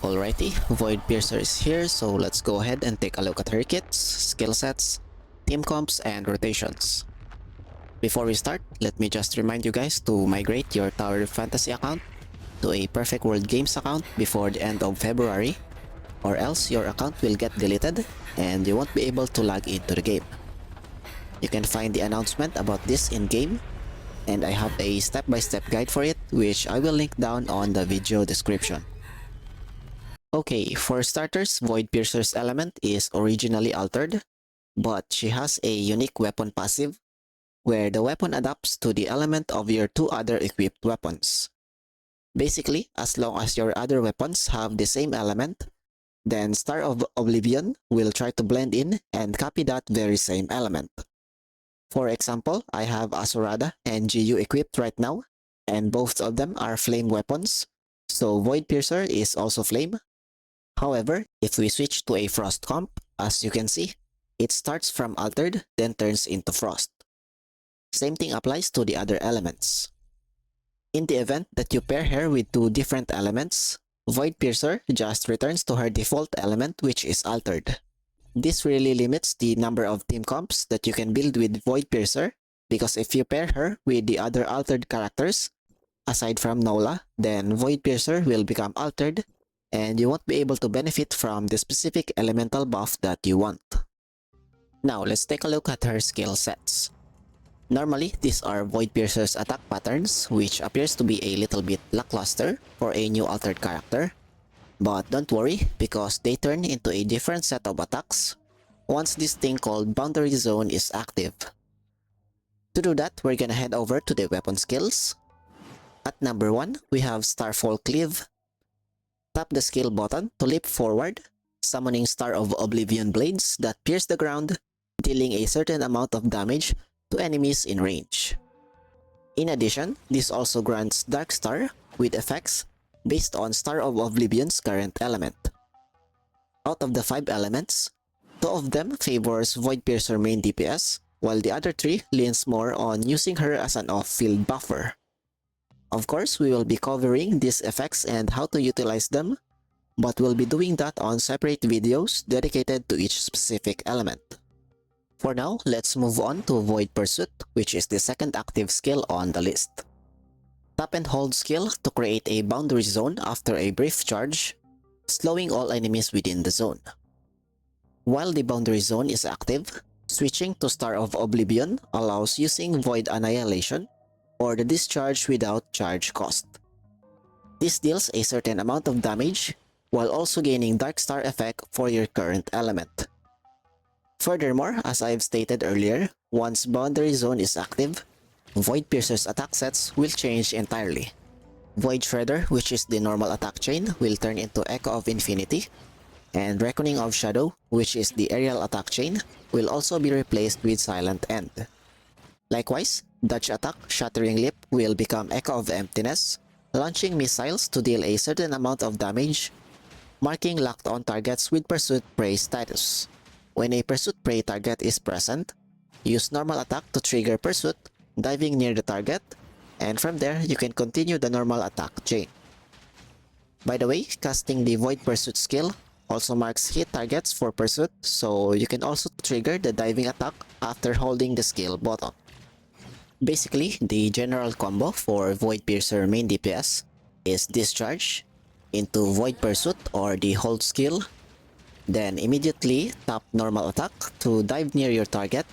Alrighty, Voidpiercer is here, so let's go ahead and take a look at her kits, skill sets, team comps, and rotations. Before we start, let me just remind you guys to migrate your Tower of Fantasy account to a Perfect World Games account before the end of February, or else your account will get deleted and you won't be able to log into the game. You can find the announcement about this in-game, and I have a step-by-step guide for it which I will link down on the video description. Okay, for starters, Voidpiercer's element is originally altered, but she has a unique weapon passive, where the weapon adapts to the element of your two other equipped weapons. Basically, as long as your other weapons have the same element, then Star of Oblivion will try to blend in and copy that very same element. For example, I have Asurada and GU equipped right now, and both of them are flame weapons, so Voidpiercer is also flame. However, if we switch to a Frost comp, as you can see, it starts from Altered, then turns into Frost. Same thing applies to the other elements. In the event that you pair her with two different elements, Voidpiercer just returns to her default element, which is Altered. This really limits the number of team comps that you can build with Voidpiercer, because if you pair her with the other altered characters, aside from Nola, then Voidpiercer will become altered, and you won't be able to benefit from the specific elemental buff that you want. Now let's take a look at her skill sets. Normally, these are Voidpiercer's attack patterns, which appears to be a little bit lackluster for a new altered character. But don't worry, because they turn into a different set of attacks once this thing called Boundary Zone is active. To do that, we're gonna head over to the weapon skills. At number 1, we have Starfall Cleave. Tap the skill button to leap forward, summoning Star of Oblivion blades that pierce the ground, dealing a certain amount of damage to enemies in range. In addition, this also grants Dark Star with effects based on Star of Oblivion's current element. Out of the 5 elements, 2 of them favors Voidpiercer main DPS, while the other 3 leans more on using her as an off-field buffer. Of course, we will be covering these effects and how to utilize them, but we'll be doing that on separate videos dedicated to each specific element. For now, let's move on to Void Pursuit, which is the second active skill on the list. Tap and hold skill to create a boundary zone after a brief charge, slowing all enemies within the zone. While the boundary zone is active, switching to Star of Oblivion allows using Void Annihilation or the discharge without charge cost. This deals a certain amount of damage while also gaining Dark Star effect for your current element. Furthermore, as I've stated earlier, once Boundary Zone is active, Voidpiercer's attack sets will change entirely. Void Shredder, which is the normal attack chain, will turn into Echo of Infinity, and Reckoning of Shadow, which is the aerial attack chain, will also be replaced with Silent End. Likewise, Dodge Attack Shattering Lip will become Echo of Emptiness, launching missiles to deal a certain amount of damage, marking locked on targets with Pursuit Prey status. When a Pursuit Prey target is present, use normal attack to trigger Pursuit, diving near the target, and from there you can continue the normal attack chain. By the way, casting the Void Pursuit skill also marks hit targets for Pursuit, so you can also trigger the diving attack after holding the skill button. Basically, the general combo for Voidpiercer main DPS is Discharge into Void Pursuit or the hold skill, then immediately tap normal attack to dive near your target,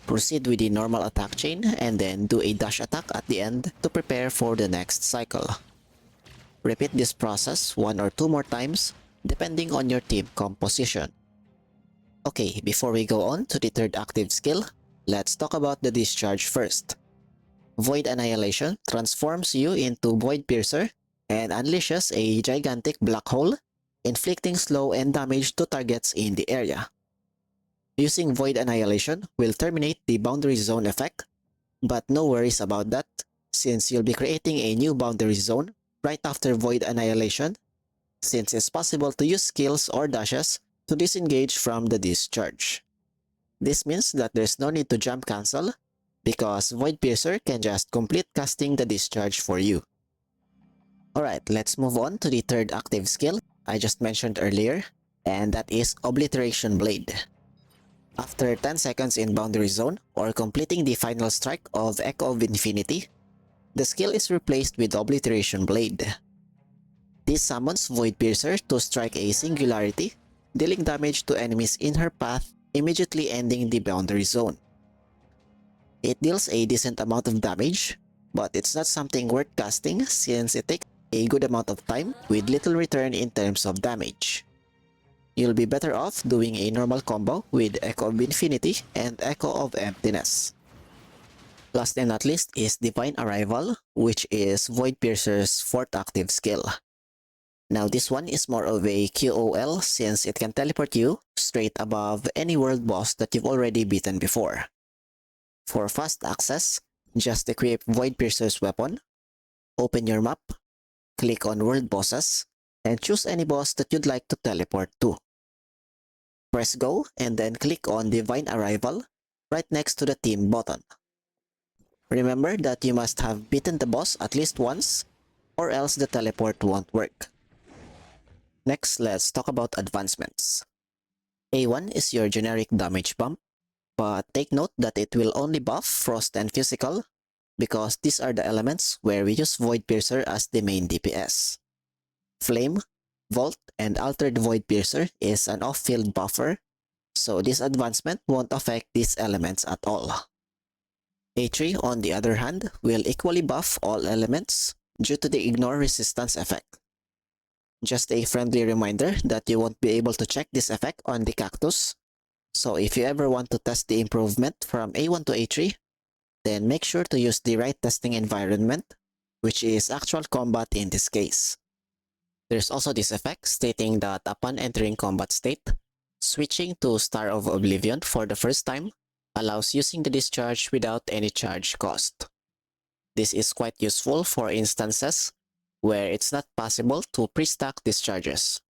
proceed with the normal attack chain, and then do a dash attack at the end to prepare for the next cycle. Repeat this process 1 or 2 more times depending on your team composition. Okay, before we go on to the third active skill, let's talk about the discharge first. Void Annihilation transforms you into Voidpiercer and unleashes a gigantic black hole, inflicting slow and damage to targets in the area. Using Void Annihilation will terminate the Boundary Zone effect, but no worries about that, since you'll be creating a new Boundary Zone right after Void Annihilation, since it's possible to use skills or dashes to disengage from the discharge. This means that there's no need to jump cancel, because Voidpiercer can just complete casting the discharge for you. Alright, let's move on to the third active skill I just mentioned earlier, and that is Obliteration Blade. After 10 seconds in Boundary Zone or completing the final strike of Echo of Infinity, the skill is replaced with Obliteration Blade. This summons Voidpiercer to strike a singularity, dealing damage to enemies in her path, immediately ending the Boundary Zone. It deals a decent amount of damage, but it's not something worth casting since it takes a good amount of time with little return in terms of damage. You'll be better off doing a normal combo with Echo of Infinity and Echo of Emptiness. Last and not least is Divine Arrival, which is Voidpiercer's fourth active skill. Now this one is more of a QOL since it can teleport you straight above any world boss that you've already beaten before. For fast access, just equip Voidpiercer's weapon, open your map, click on world bosses, and choose any boss that you'd like to teleport to. Press go and then click on Divine Arrival right next to the team button. Remember that you must have beaten the boss at least once or else the teleport won't work. Next, let's talk about advancements. A1 is your generic damage bump, but take note that it will only buff Frost and Physical because these are the elements where we use Voidpiercer as the main DPS. Flame, Volt, and Altered Voidpiercer is an off-field buffer, so this advancement won't affect these elements at all. A3, on the other hand, will equally buff all elements due to the Ignore Resistance effect. Just a friendly reminder that you won't be able to check this effect on the cactus, so if you ever want to test the improvement from A1 to A3, then make sure to use the right testing environment, which is actual combat in this case. There's also this effect stating that upon entering combat state, switching to Star of Oblivion for the first time allows using the discharge without any charge cost. This is quite useful for instances where it's not possible to pre-stack discharges.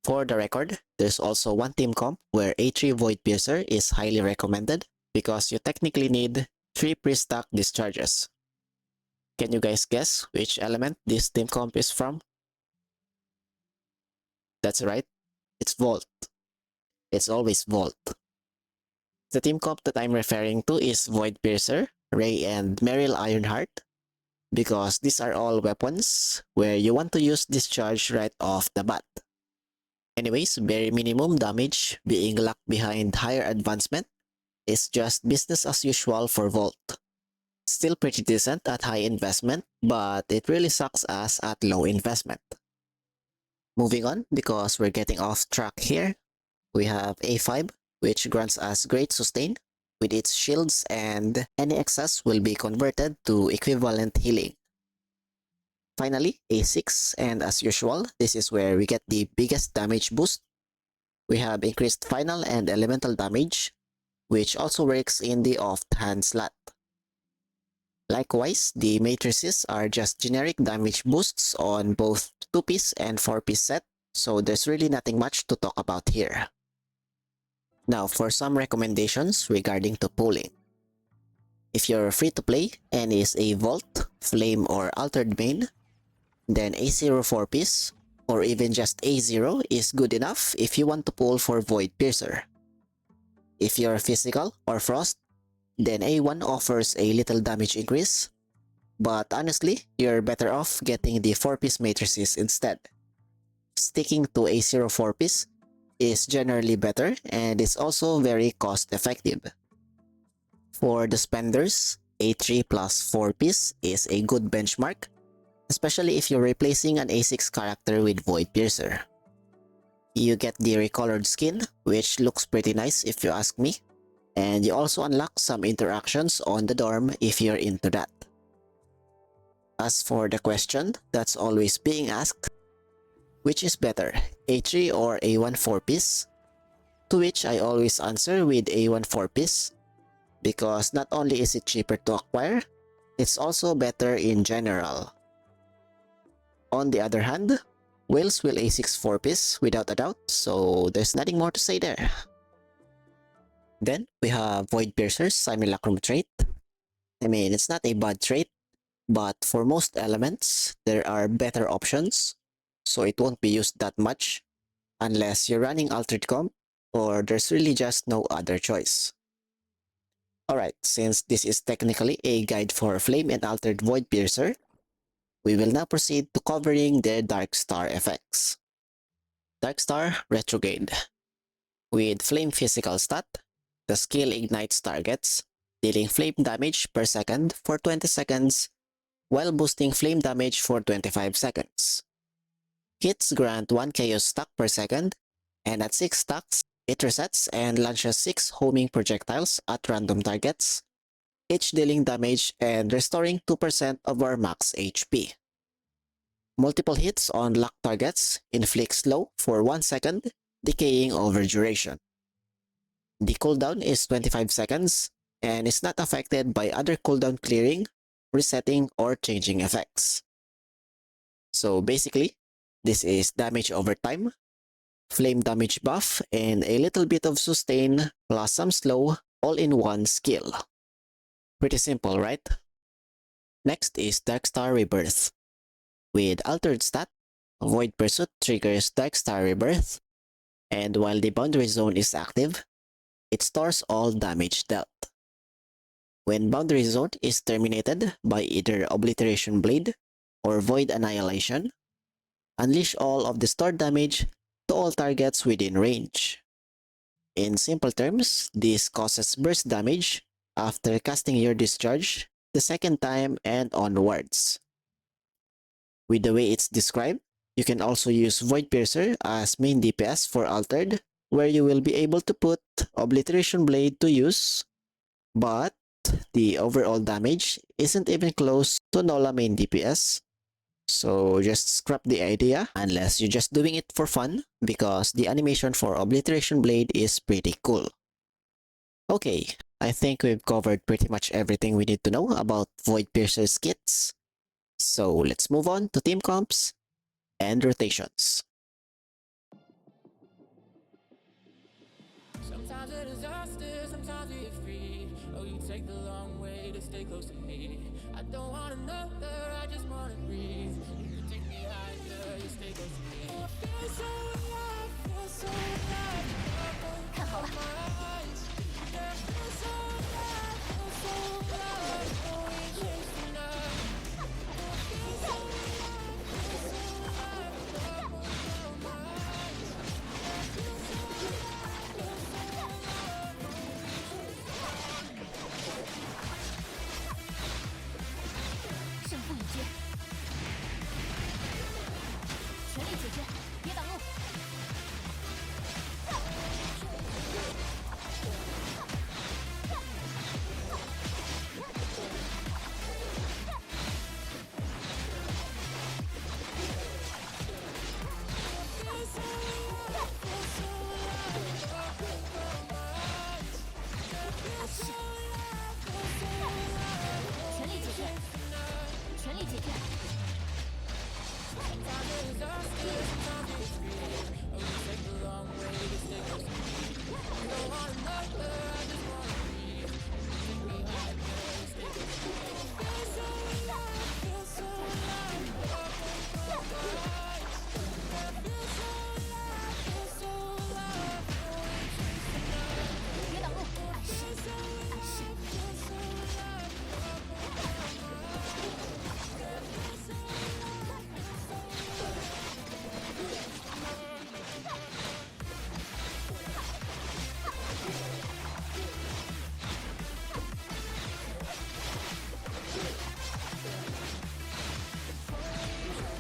For the record, there's also one team comp where A3 Voidpiercer is highly recommended because you technically need 3 pre-stack discharges. Can you guys guess which element this team comp is from? That's right, it's Volt. It's always Volt. The team comp that I'm referring to is Voidpiercer, Ray, and Meryl Ironheart, because these are all weapons where you want to use discharge right off the bat. Anyways, bare minimum damage being locked behind higher advancement is just business as usual for Volt. Still pretty decent at high investment, but it really sucks ass at low investment. Moving on, because we're getting off track here, we have A5, which grants us great sustain with its shields, and any excess will be converted to equivalent healing. Finally, A6, and as usual, this is where we get the biggest damage boost. We have increased final and elemental damage, which also works in the off-hand slot. Likewise, the matrices are just generic damage boosts on both 2-piece and 4-piece set, so there's really nothing much to talk about here. Now for some recommendations regarding to pulling. If you're free to play and is a Volt, Flame, or Altered main, then A0 4-piece or even just A0 is good enough if you want to pull for Voidpiercer. If you're Physical or Frost, then A1 offers a little damage increase, but honestly, you're better off getting the 4-piece matrices instead. Sticking to A0 4-piece is generally better and is also very cost effective. For the spenders, A3 plus 4-piece is a good benchmark, especially if you're replacing an A6 character with Voidpiercer. You get the recolored skin, which looks pretty nice if you ask me, and you also unlock some interactions on the dorm if you're into that. As for the question that's always being asked, which is better, A3 or A1 4-piece? To which I always answer with A1 4-piece, because not only is it cheaper to acquire, it's also better in general. On the other hand, Whales will A6 4-piece without a doubt, so there's nothing more to say there. Then we have Voidpiercer's Simulacrum trait. I mean, it's not a bad trait, but for most elements, there are better options, so it won't be used that much unless you're running altered comp or there's really just no other choice. Alright, since this is technically a guide for Flame and Altered Voidpiercer, we will now proceed to covering their Dark Star effects. Dark Star Retrograde. With Flame Physical Stat, the skill ignites targets, dealing flame damage per second for 20 seconds, while boosting flame damage for 25 seconds. Hits grant 1 chaos stack per second, and at 6 stacks, it resets and launches 6 homing projectiles at random targets, each dealing damage and restoring 2% of our max HP. Multiple hits on locked targets inflict slow for 1 second, decaying over duration. The cooldown is 25 seconds and is not affected by other cooldown clearing, resetting, or changing effects. So basically, this is damage over time, flame damage buff, and a little bit of sustain plus some slow all in one skill. Pretty simple, right? Next is Darkstar Rebirth. With Altered Stat, Void Pursuit triggers Darkstar Rebirth, and while the boundary zone is active, it stores all damage dealt. When boundary zone is terminated by either Obliteration Blade or Void Annihilation, unleash all of the stored damage to all targets within range. In simple terms, this causes burst damage after casting your discharge the second time and onwards. With the way it's described, you can also use Voidpiercer as main DPS for Altered, where you will be able to put Obliteration Blade to use, but the overall damage isn't even close to Nola main DPS, so just scrap the idea unless you're just doing it for fun because the animation for Obliteration Blade is pretty cool. Okay, I think we've covered pretty much everything we need to know about Voidpiercer's kits. So let's move on to team comps and rotations. Sometimes a disaster, sometimes we get free. Oh, you take the long way to stay close to me. I don't want another, I just wanna breathe. You take me higher, you stay close to me. I feel so alive, feel so alive. Come on, my eyes. Yeah, feel so alive, feel so alive. Oh, we chase the night. Feel so alive, feel so alive. Love won't close my eyes. Yeah, feel so alive, feel so alive. Oh, we chase the night. 胜负已决，全力解决，别挡路。全力解决，全力解决。 别挡路，暗示，暗示。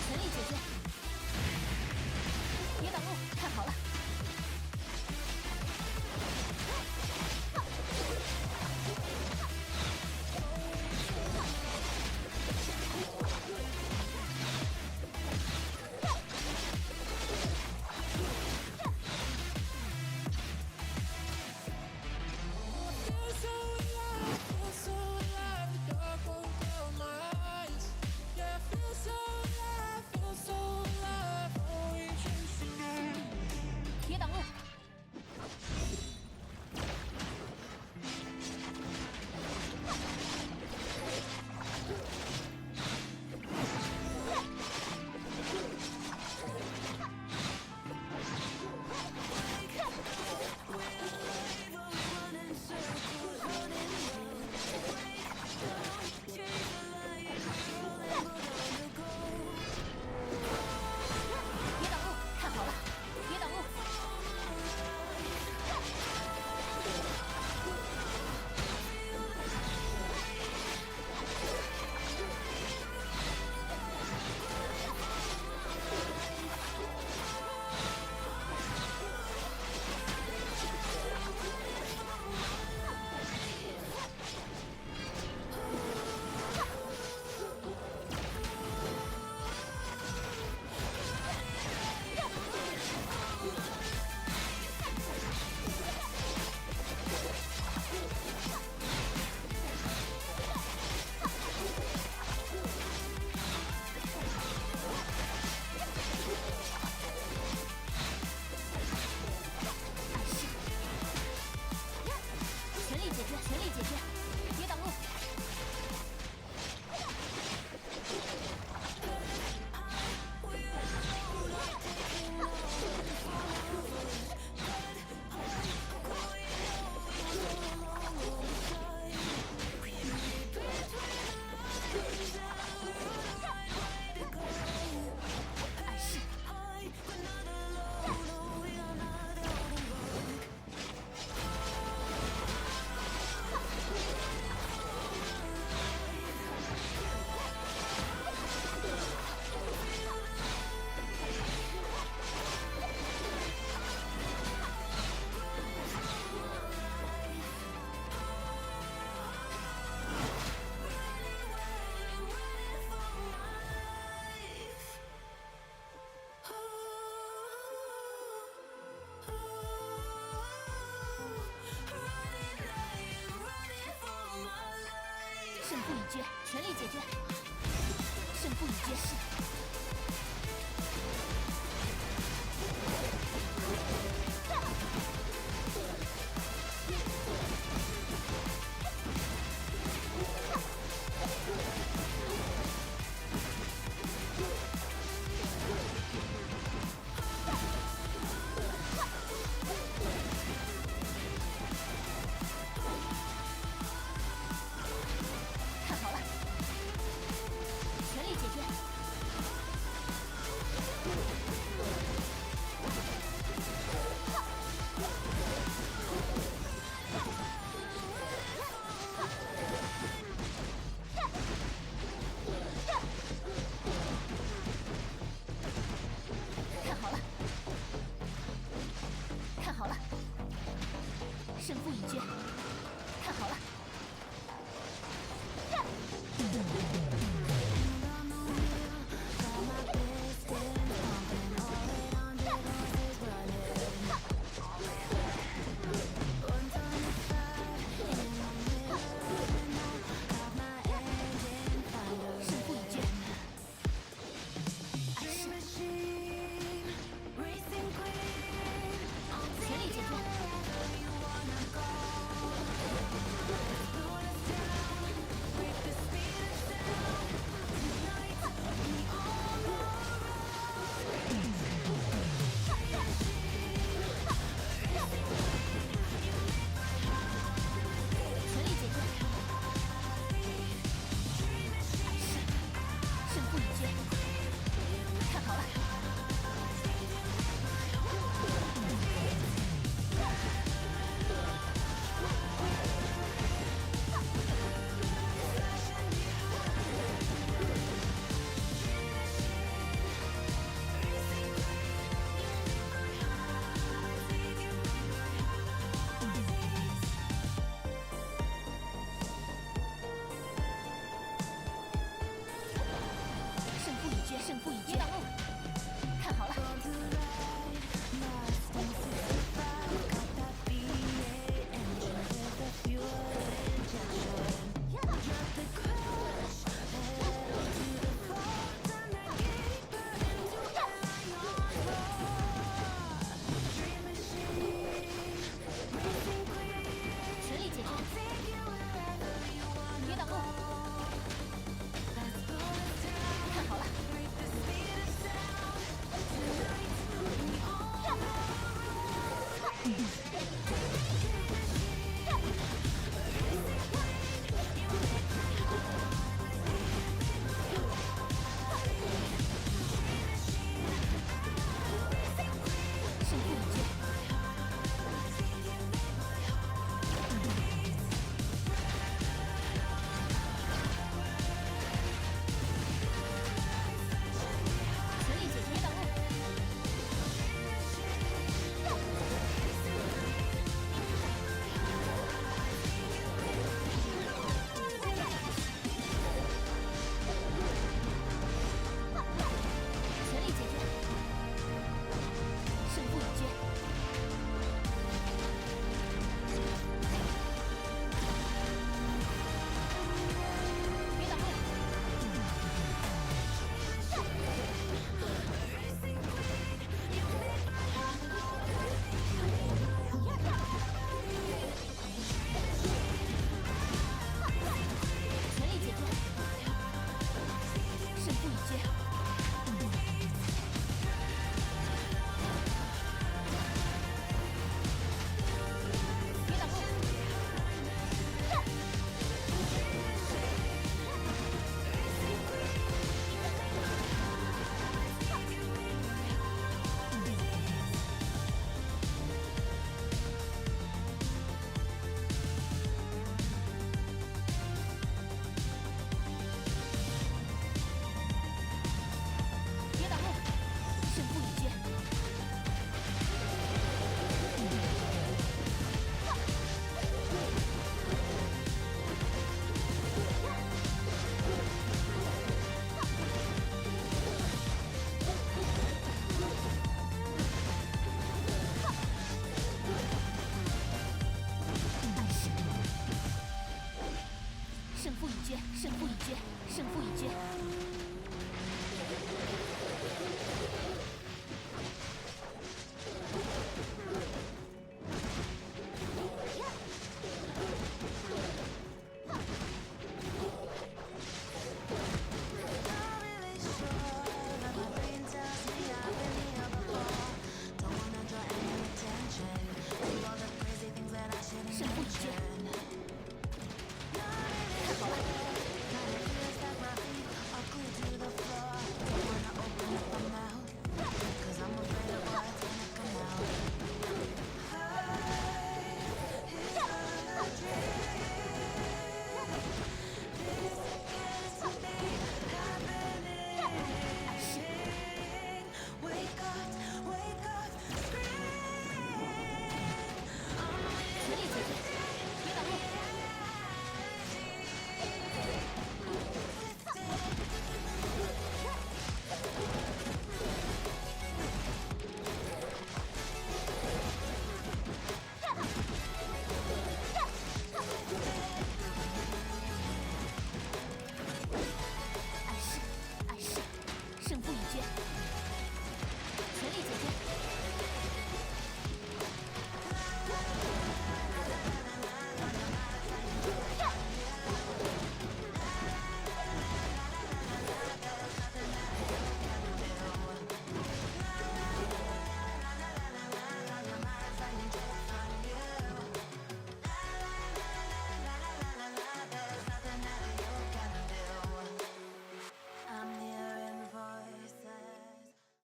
全力解决，别挡路，看好了。 Feel so alive, feel so alive. Oh, we chase the night. 决，全力解决，胜负已决。看好了，全力解决。看好了，看好了，胜负已决。看好了。胜负已决。暗示，全力解决。全力解决。暗示，胜负已决。看好了。胜负已决，胜负已决。看好了。全力解决。别挡路。看好了。